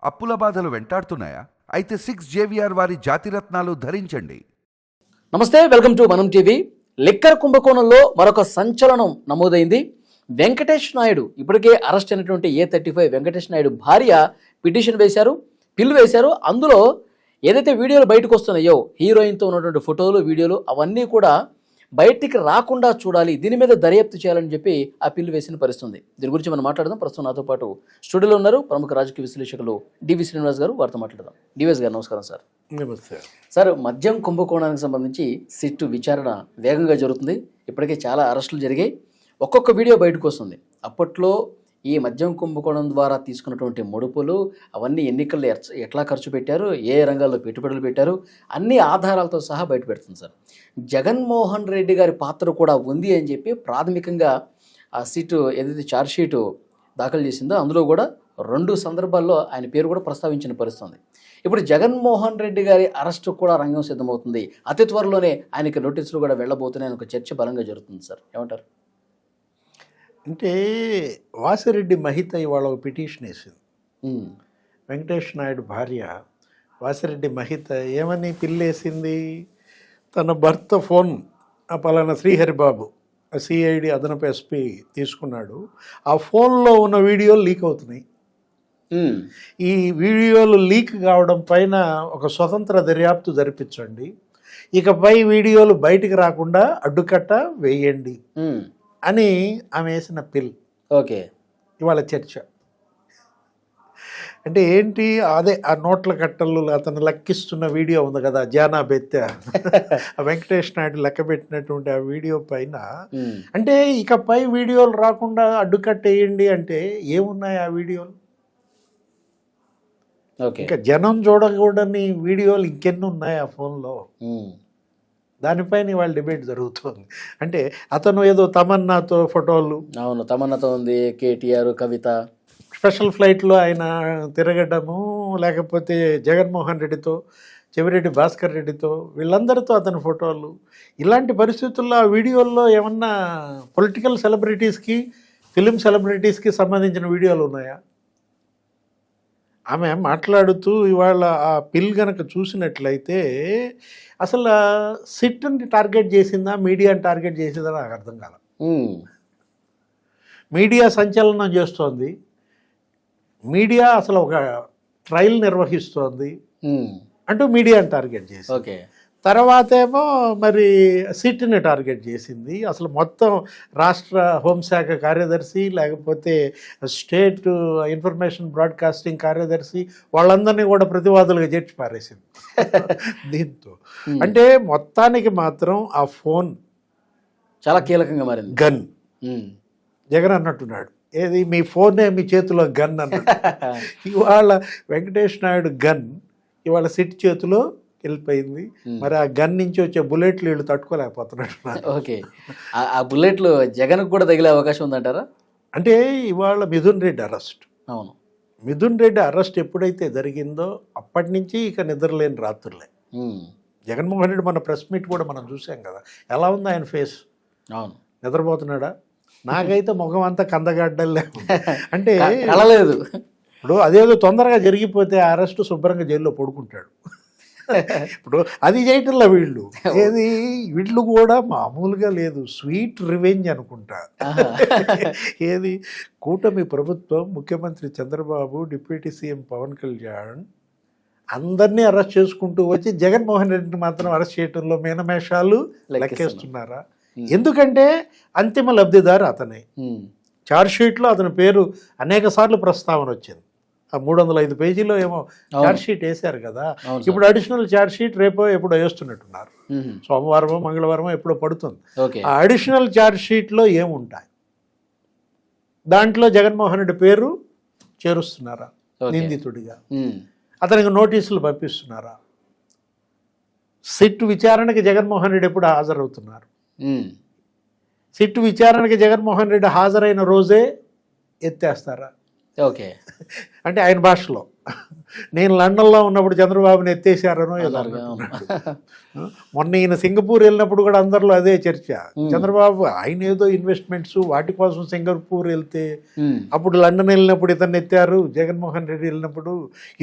అప్పుల బాధలు వెంటాడుతున్నాయా? అయితే 6 JVR వారి జాతిరత్నాలు ధరించండి. నమస్తే, వెల్కమ్ టు మనం టీవీ. లిక్కర్ కుంభకోణంలో మరొక సంచలనం నమోదైంది. వెంకటేష్ నాయుడు ఇప్పటికే అరెస్ట్ అయినటువంటి A35 వెంకటేష్ నాయుడు భార్య పిటిషన్ వేశారు, పిల్ వేశారు. అందులో ఏదైతే వీడియోలు బయటకు వస్తున్నాయో, హీరోయిన్తో ఉన్నటువంటి ఫోటోలు, వీడియోలు అవన్నీ కూడా బయటికి రాకుండా చూడాలి, దీని మీద దర్యాప్తు చేయాలని చెప్పి ఆ పిల్లు వేసిన పరిస్థితుంది. దీని గురించి మనం మాట్లాడదాం. ప్రస్తుతం నాతో పాటు స్టూడియోలో ఉన్నారు ప్రముఖ రాజకీయ విశ్లేషకులు డివి శ్రీనివాస్ గారు. వారితో మాట్లాడదాం. డివిఎస్ గారు నమస్కారం సార్. నమస్తే సార్, మద్యం కుంభకోణానికి సంబంధించి సిట్ విచారణ వేగంగా జరుగుతుంది. ఇప్పటికే చాలా అరెస్టులు జరిగాయి, ఒక్కొక్క వీడియో బయటకు వస్తుంది. అప్పట్లో ఈ మద్యం కుంభకోణం ద్వారా తీసుకున్నటువంటి ముడుపులు అవన్నీ ఎన్నికల్లో ఎట్లా ఖర్చు పెట్టారు, ఏ రంగాల్లో పెట్టుబడులు పెట్టారు, అన్ని ఆధారాలతో సహా బయట పెడుతుంది సార్. జగన్మోహన్ రెడ్డి గారి పాత్ర కూడా ఉంది అని చెప్పి ప్రాథమికంగా ఆ సిట్ ఏదైతే ఛార్జ్షీటు దాఖలు చేసిందో అందులో కూడా 2 సందర్భాల్లో ఆయన పేరు కూడా ప్రస్తావించిన పరిస్థితుంది. ఇప్పుడు జగన్మోహన్ రెడ్డి గారి అరెస్టు కూడా రంగం సిద్ధమవుతుంది. అతి త్వరలోనే ఆయనకి నోటీసులు కూడా వెళ్ళబోతున్నాయని ఒక చర్చ బలంగా జరుగుతుంది సార్. ఏమంటారు? అంటే వాసిరెడ్డి మహిత ఇవాళ ఒక పిటిషన్ వేసింది. వెంకటేష్ నాయుడు భార్య వాసిరెడ్డి మహిత ఏమని పిల్లేసింది? తన భర్త ఫోన్ పలానా శ్రీహరిబాబు సిఐడి అదనపు ఎస్పీ తీసుకున్నాడు, ఆ ఫోన్లో ఉన్న వీడియోలు లీక్ అవుతున్నాయి. ఈ వీడియోలు లీక్ కావడం పైన ఒక స్వతంత్ర దర్యాప్తు జరిపించండి, ఇకపై వీడియోలు బయటికి రాకుండా అడ్డుకట్ట వేయండి అని ఆమె వేసిన పిల్. ఓకే, ఇవాళ చర్చ అంటే ఏంటి? అదే ఆ నోట్ల కట్టలు అతను లెక్కిస్తున్న వీడియో ఉంది కదా, జానా బెత్త వెంకటేష్ నాయుడు లెక్క పెట్టినటువంటి ఆ వీడియో పైన అంటే ఇకపై వీడియోలు రాకుండా అడ్డుకట్టేయండి అంటే ఏమున్నాయి ఆ వీడియోలు? ఇంకా జనం చూడకూడని వీడియోలు ఇంకెన్ని ఉన్నాయి ఆ ఫోన్లో? దానిపైన ఇవాళ డిబేట్ జరుగుతుంది. అంటే అతను ఏదో తమన్నాతో ఫోటోలు, అవును తమన్నాతో ఉంది, కేటీఆర్, కవిత స్పెషల్ ఫ్లైట్లో ఆయన తిరగడము, లేకపోతే జగన్మోహన్ రెడ్డితో, చెవిరెడ్డి భాస్కర్ రెడ్డితో, వీళ్ళందరితో అతని ఫోటోలు. ఇలాంటి పరిస్థితుల్లో ఆ వీడియోల్లో ఏమన్నా పొలిటికల్ సెలబ్రిటీస్కి, ఫిలిం సెలబ్రిటీస్కి సంబంధించిన వీడియోలు ఉన్నాయా? ఆమె మాట్లాడుతూ ఇవాళ ఆ పిల్ గనక చూసినట్లయితే అసలు సిట్ని టార్గెట్ చేసిందా, మీడియాని టార్గెట్ చేసిందా నాకు అర్థం కాల. మీడియా సంచలనం చేస్తోంది, మీడియా అసలు ఒక ట్రయల్ నిర్వహిస్తోంది అంటూ మీడియాని టార్గెట్ చేసి, ఓకే, తర్వాత ఏమో మరి సిట్ని టార్గెట్ చేసింది. అసలు మొత్తం రాష్ట్ర హోంశాఖ కార్యదర్శి, లేకపోతే స్టేట్ ఇన్ఫర్మేషన్ బ్రాడ్కాస్టింగ్ కార్యదర్శి, వాళ్ళందరినీ కూడా ప్రతివాదులుగా చేర్చి పారేసింది దీంతో. అంటే మొత్తానికి మాత్రం ఆ ఫోన్ చాలా కీలకంగా మారింది. గన్ జగన్ అన్నట్టున్నాడు, ఏది మీ ఫోనే మీ చేతిలో గన్ అన్నట్టు. ఇవాళ వెంకటేష్ నాయుడు గన్ ఇవాళ సిట్ చేతిలో వెళ్ళిపోయింది. మరి ఆ గన్ నుంచి వచ్చే బుల్లెట్లు వీళ్ళు తట్టుకోలేకపోతున్నట్టు. ఓకే, ఆ బుల్లెట్లు జగన్ కూడా తగిలే అవకాశం ఉందంటారా? అంటే ఇవాళ మిథున్ రెడ్డి అరెస్ట్. అవును, మిథున్ రెడ్డి అరెస్ట్ ఎప్పుడైతే జరిగిందో అప్పటి నుంచి ఇక నిద్రలేని రాత్రులే. జగన్మోహన్ రెడ్డి మన ప్రెస్ మీట్ కూడా మనం చూసాం కదా, ఎలా ఉంది ఆయన ఫేస్? అవును, నిద్రపోతున్నాడా? నాకైతే ముఖం అంతా కందగడ్డలే. అంటే కలలేదు. ఇప్పుడు అదేదో తొందరగా జరిగిపోతే అరెస్ట్ శుభ్రంగా జైల్లో పడుకుంటాడు. ఇప్పుడు అది చేయటంలో వీళ్ళు ఏది, వీళ్ళు కూడా మామూలుగా లేదు, స్వీట్ రివెంజ్ అనుకుంటా. ఏది, కూటమి ప్రభుత్వం, ముఖ్యమంత్రి చంద్రబాబు, డిప్యూటీ సీఎం పవన్ కళ్యాణ్ అందరినీ అరెస్ట్ చేసుకుంటూ వచ్చి జగన్మోహన్ రెడ్డిని మాత్రం అరెస్ట్ చేయడంలో మీనమేషాలు లెక్కేస్తున్నారా? ఎందుకంటే అంతిమ లబ్ధిదారు అతనే. ఛార్జ్షీట్లో అతని పేరు అనేక సార్లు ప్రస్తావన వచ్చింది. ఆ 305 పేజీలో ఏమో ఛార్జ్షీట్ వేశారు కదా. ఇప్పుడు అడిషనల్ ఛార్జ్షీట్ రేపో ఎప్పుడో వేస్తున్నట్టున్నారు, సోమవారమో మంగళవారమో ఎప్పుడో పడుతుంది. ఆ అడిషనల్ ఛార్జ్షీట్లో ఏముంటాయి? దాంట్లో జగన్మోహన్ రెడ్డి పేరు చేరుస్తున్నారా నిందితుడిగా? అతనికి నోటీసులు పంపిస్తున్నారా? సిట్ విచారణకి జగన్మోహన్ రెడ్డి ఎప్పుడు హాజరవుతున్నారు? సిట్ విచారణకి జగన్మోహన్ రెడ్డి హాజరైన రోజే ఎత్తేస్తారా? ఓకే. అంటే ఆయన భాషలో. నేను లండన్లో ఉన్నప్పుడు చంద్రబాబుని ఎత్తేసారనో ఏదో అలాగే, అవును. అన్నట్టున్నాడు. మొన్న ఈయన సింగపూర్ వెళ్ళినప్పుడు కూడా అందరిలో అదే చర్చ. చంద్రబాబు ఆయన ఏదో ఇన్వెస్ట్మెంట్స్ వాటి కోసం సింగపూర్ వెళ్తే, అప్పుడు లండన్ వెళ్ళినప్పుడు ఇతన్ని ఎత్తారు, జగన్మోహన్ రెడ్డి వెళ్ళినప్పుడు,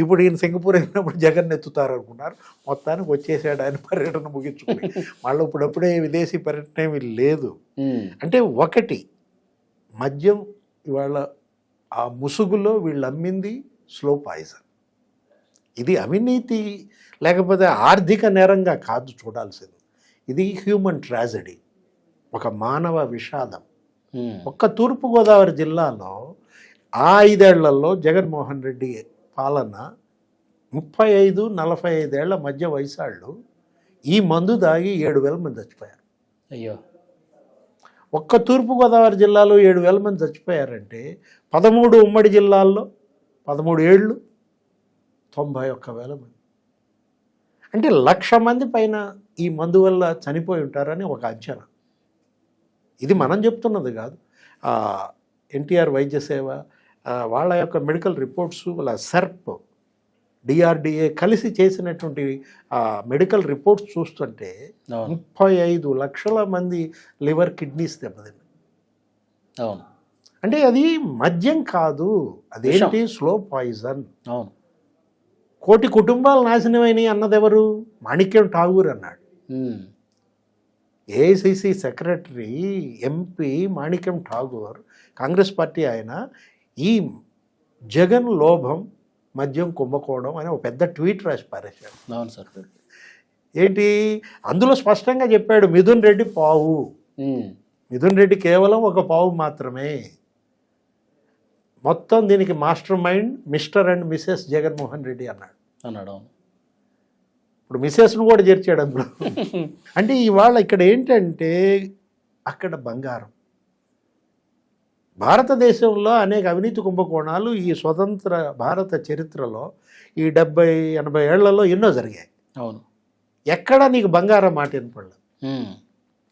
ఇప్పుడు ఈయన సింగపూర్ వెళ్ళినప్పుడు జగన్ ఎత్తుతారు అనుకున్నారు. మొత్తానికి వచ్చేసాడు ఆయన పర్యటన ముగించుకుని. మళ్ళీ ఇప్పుడప్పుడే విదేశీ పర్యటన ఏమి లేదు. అంటే ఒకటి, మద్యం ఇవాళ ఆ ముసుగులో వీళ్ళు అమ్మింది స్లో పాయిజన్. ఇది అవినీతి లేకపోతే ఆర్థిక నేరంగా కాదు చూడాల్సింది, ఇది హ్యూమన్ ట్రాజడీ, ఒక మానవ విషాదం. ఒక్క తూర్పుగోదావరి జిల్లాలో ఆ 5 ఏళ్లలో జగన్మోహన్ రెడ్డి పాలన 35-45 ఏళ్ల మధ్య వయసాళ్ళు ఈ మందు దాగి 7,000 మంది చచ్చిపోయారు. అయ్యో. ఒక్క తూర్పుగోదావరి జిల్లాలో 7,000 మంది చచ్చిపోయారంటే 13 ఉమ్మడి జిల్లాల్లో 13 ఏళ్ళు 91,000 మంది. అంటే 1,00,000 మంది పైన ఈ మందు వల్ల చనిపోయి ఉంటారని ఒక అంచనా. ఇది మనం చెప్తున్నది కాదు. ఎన్టీఆర్ వైద్య సేవ వాళ్ళ యొక్క మెడికల్ రిపోర్ట్స్, వాళ్ళ సెర్ప్, డిఆర్డిఏ కలిసి చేసినటువంటి మెడికల్ రిపోర్ట్స్ చూస్తుంటే 35 లక్షల మంది లివర్, కిడ్నీస్ దెబ్బతిన్నాయి. అవును. అంటే అది మద్యం కాదు, అదేంటి స్లో పాయిజన్. అవును. 1 కోటి కుటుంబాలు నాశనమైనవి అన్నదెవరు? మాణిక్యం ఠాగూర్ అన్నాడు. ఏఐసిసి సెక్రటరీ, ఎంపీ మాణిక్యం ఠాగూర్, కాంగ్రెస్ పార్టీ ఆయన, ఈ జగన్ లోభం మద్యం కుంభకోణం అని ఒక పెద్ద ట్వీట్ రాసి పారేశాడు. అవును సార్. ఏంటి అందులో స్పష్టంగా చెప్పాడు, మిథున్ రెడ్డి పావు, మిథున్ రెడ్డి కేవలం ఒక పావు మాత్రమే, మొత్తం దీనికి master mind mister and Mrs Jaganmohan Reddy అన్నాడు. ఇప్పుడు మిసెస్ను కూడా చేర్చాడు అందులో. అంటే ఇవాళ ఇక్కడ ఏంటంటే అక్కడ బంగారం. భారతదేశంలో అనేక అవినీతి కుంభకోణాలు ఈ స్వతంత్ర భారత చరిత్రలో ఈ 70-80 ఏళ్లలో ఎన్నో జరిగాయి. అవును. ఎక్కడ నీకు బంగారం మాట వినపడలేదు.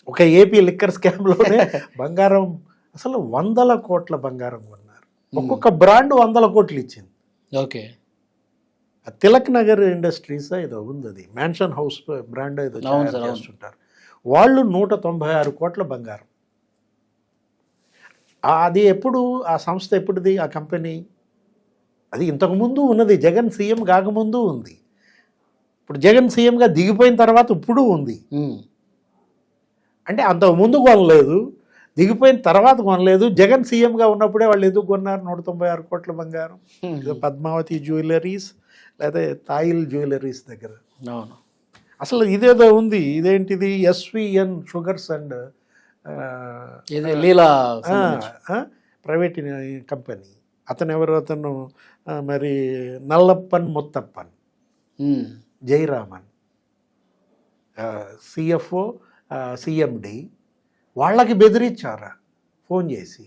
ఒక ఏపీ లిక్కర్ స్కామ్లోనే బంగారం అసలు 100 కోట్ల బంగారం కొన్నారు. ఒక్కొక్క బ్రాండ్ 100 కోట్లు ఇచ్చింది. ఓకే. తిలక్ నగర్ ఇండస్ట్రీస్ ఏదో ఉంది, అది మ్యాన్షన్ హౌస్ బ్రాండ్ ఏదో చేస్తుంటారు వాళ్ళు. 196 కోట్ల బంగారం. అది ఎప్పుడు, ఆ సంస్థ ఎప్పుడుది, ఆ కంపెనీ అది ఇంతకుముందు ఉన్నది, జగన్ సీఎం కాకముందు ఉంది, ఇప్పుడు జగన్ సీఎంగా దిగిపోయిన తర్వాత ఇప్పుడు ఉంది. అంటే అంతకుముందు కొనలేదు, దిగిపోయిన తర్వాత కొనలేదు. జగన్ సీఎంగా ఉన్నప్పుడే వాళ్ళు ఎందుకు కొన్నారు 196 కోట్ల బంగారం? పద్మావతి జ్యువెలరీస్ లేదా తాయిల్ జ్యువెలరీస్ దగ్గర. అవును. అసలు ఇదేదో ఉంది, ఇదేంటిది SVN sugars and Leela private company. అతను ఎవరు? అతను మరి నల్లప్పన్ ముత్తప్పన్ జయరామన్, సిఎఫ్ఓ, సిఎండి. వాళ్ళకి బెదిరించారా ఫోన్ చేసి,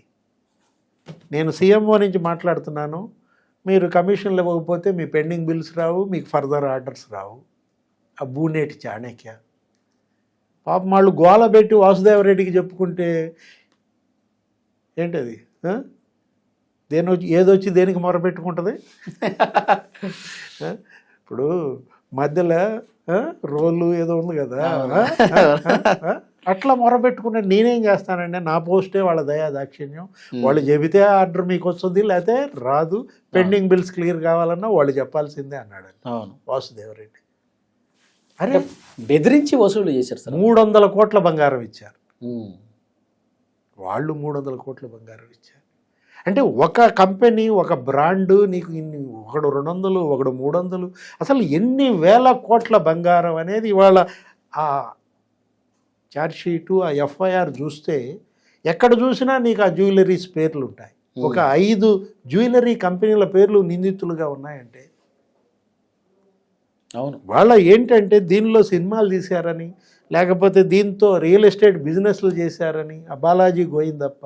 నేను సీఎంఓ నుంచి మాట్లాడుతున్నాను, మీరు కమిషన్లు ఇవ్వకపోతే మీ పెండింగ్ బిల్స్ రావు, మీకు ఫర్దర్ ఆర్డర్స్ రావు. ఆ బూనేటి చాణక్య పాపం వాళ్ళు గోల పెట్టి వాసుదేవరెడ్డికి చెప్పుకుంటే ఏంటది, ఏదొచ్చి దేనికి మొరపెట్టుకుంటుంది? ఇప్పుడు మధ్యలో రోలు ఏదో ఉంది కదా, అట్లా మొరపెట్టుకుంటే నేనేం చేస్తానండి, నా పోస్టే వాళ్ళ దయా దాక్షిణ్యం. వాళ్ళు చెబితే ఆర్డర్ మీకు వస్తుంది, లేకపోతే రాదు. పెండింగ్ బిల్స్ క్లియర్ కావాలన్నా వాళ్ళు చెప్పాల్సిందే అన్నాడు వాసుదేవరెడ్డి. అరే బెదిరించి వసూలు చేశారు సార్. 300 కోట్ల బంగారం ఇచ్చారు వాళ్ళు, 300 కోట్ల బంగారం ఇచ్చారు. అంటే ఒక కంపెనీ, ఒక బ్రాండు నీకు ఇన్ని, ఒకడు 200, ఒకడు 300, అసలు ఎన్ని వేల కోట్ల బంగారం అనేది ఇవాళ ఆ ఛార్జ్షీటు, ఆ ఎఫ్ఐఆర్ చూస్తే ఎక్కడ చూసినా నీకు ఆ జ్యువెలరీస్ పేర్లు ఉంటాయి. ఒక 5 జ్యువెలరీ కంపెనీల పేర్లు నిందితులుగా ఉన్నాయంటే, అవును, వాళ్ళ ఏంటంటే దీనిలో సినిమాలు తీశారని, లేకపోతే దీంతో రియల్ ఎస్టేట్ బిజినెస్లు చేశారని ఆ బాలాజీ గోయిందప్ప.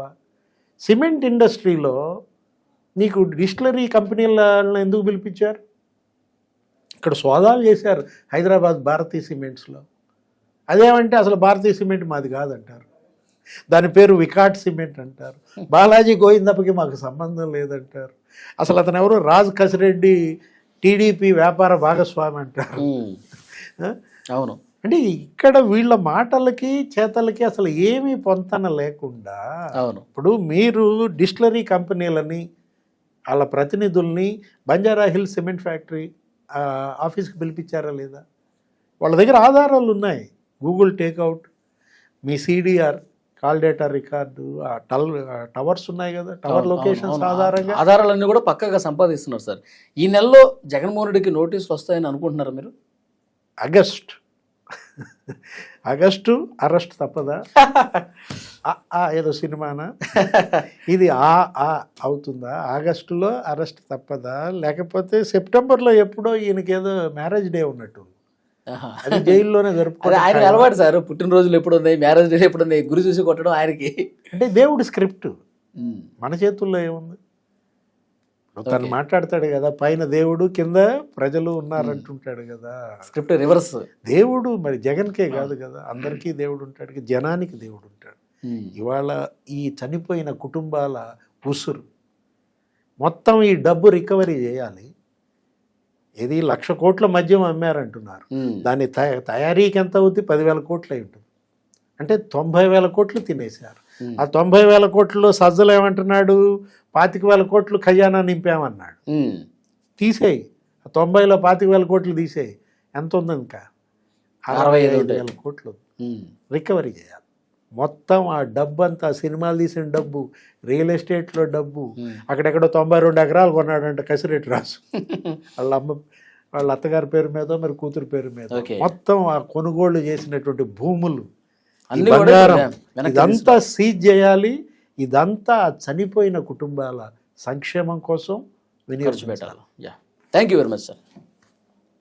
సిమెంట్ ఇండస్ట్రీలో నీకు డిస్టిలరీ కంపెనీలను ఎందుకు పిలిపించారు? ఇక్కడ సోదాలు చేశారు హైదరాబాద్ భారతీయ సిమెంట్స్లో. అదేమంటే అసలు భారతీయ సిమెంట్ మాది కాదంటారు. దాని పేరు వికాట్ సిమెంట్ అంటారు. బాలాజీ గోవిందప్పకి మాకు సంబంధం లేదంటారు. అసలు అతను ఎవరు? రాజ్ కసిరెడ్డి టీడీపీ వ్యాపార భాగస్వామి అంటారు. అవును. అంటే ఇక్కడ వీళ్ళ మాటలకి చేతలకి అసలు ఏమీ పొంతన లేకుండా, అవును. ఇప్పుడు మీరు డిస్టిలరీ కంపెనీలని వాళ్ళ ప్రతినిధుల్ని బంజారా హిల్స్ సిమెంట్ ఫ్యాక్టరీ ఆఫీస్కి పిలిపించారా లేదా? వాళ్ళ దగ్గర ఆధారాలు ఉన్నాయి. గూగుల్ టేక్అవుట్, మీ CDR call data record, towers ఉన్నాయి కదా, టవర్ లొకేషన్స్ ఆధారంగా ఆధారాలన్నీ కూడా పక్కగా సంపాదిస్తున్నారు సార్. ఈ నెలలో జగన్మోహన్ రెడ్డికి నోటీసులు వస్తాయని అనుకుంటున్నారా మీరు? ఆగస్టు అరెస్ట్ తప్పదా? ఏదో సినిమానా ఇది? అవుతుందా? ఆగస్టులో అరెస్ట్ తప్పదా? లేకపోతే సెప్టెంబర్లో ఎప్పుడో ఈయనకి ఏదో మ్యారేజ్ డే ఉన్నట్టు, అది జైల్లోనే జరుపుకోవాలి. ఆయన అలవాటు సార్, పుట్టినరోజులు ఎప్పుడు ఉంది, మ్యారేజ్ డే ఎప్పుడు ఉంది, గురి చూసి కొట్టడం ఆయనకి. అంటే దేవుడి స్క్రిప్ట్ మన చేతుల్లో ఏముంది? తను మాట్లాడతాడు కదా, పైన దేవుడు కింద ప్రజలు ఉన్నారంటుంటాడు కదా, స్క్రిప్ట్ రివర్స్. దేవుడు మరి జగన్కే కాదు కదా, అందరికీ దేవుడు ఉంటాడు, జనానికి దేవుడు ఉంటాడు. ఇవాళ ఈ చనిపోయిన కుటుంబాల ఉసురు మొత్తం ఈ డబ్బు రికవరీ చేయాలి. ఇది 1,00,000 కోట్ల మద్యం అమ్మారంటున్నారు. దాని తయారీకి ఎంత అవుతుంది? 10,000 కోట్లు అయి ఉంటుంది. అంటే 90,000 కోట్లు తినేశారు. ఆ 90,000 కోట్లలో సజ్జలు ఏమంటున్నాడు? 25,000 కోట్లు ఖజానా నింపామన్నాడు. తీసేయి, 90లో 25,000 కోట్లు తీసేయి, ఎంత ఉంది? ఇంకా 65,000 కోట్లు రికవరీ చేయాలి. మొత్తం ఆ డబ్బు అంతా, సినిమాలు తీసిన డబ్బు, రియల్ ఎస్టేట్లో డబ్బు, అక్కడెక్కడో 92 ఎకరాలు కొన్నాడంట కసిరెడ్డి రాజు, వాళ్ళ అత్తగారి పేరు మీద మరి కూతురు పేరు మీద. మొత్తం ఆ కొనుగోళ్లు చేసినటువంటి భూములు, బంగారం, ఇదంతా సీజ్ చేయాలి. ఇదంతా చనిపోయిన కుటుంబాల సంక్షేమం కోసం వినియోగించాలి. Thank you very much sir.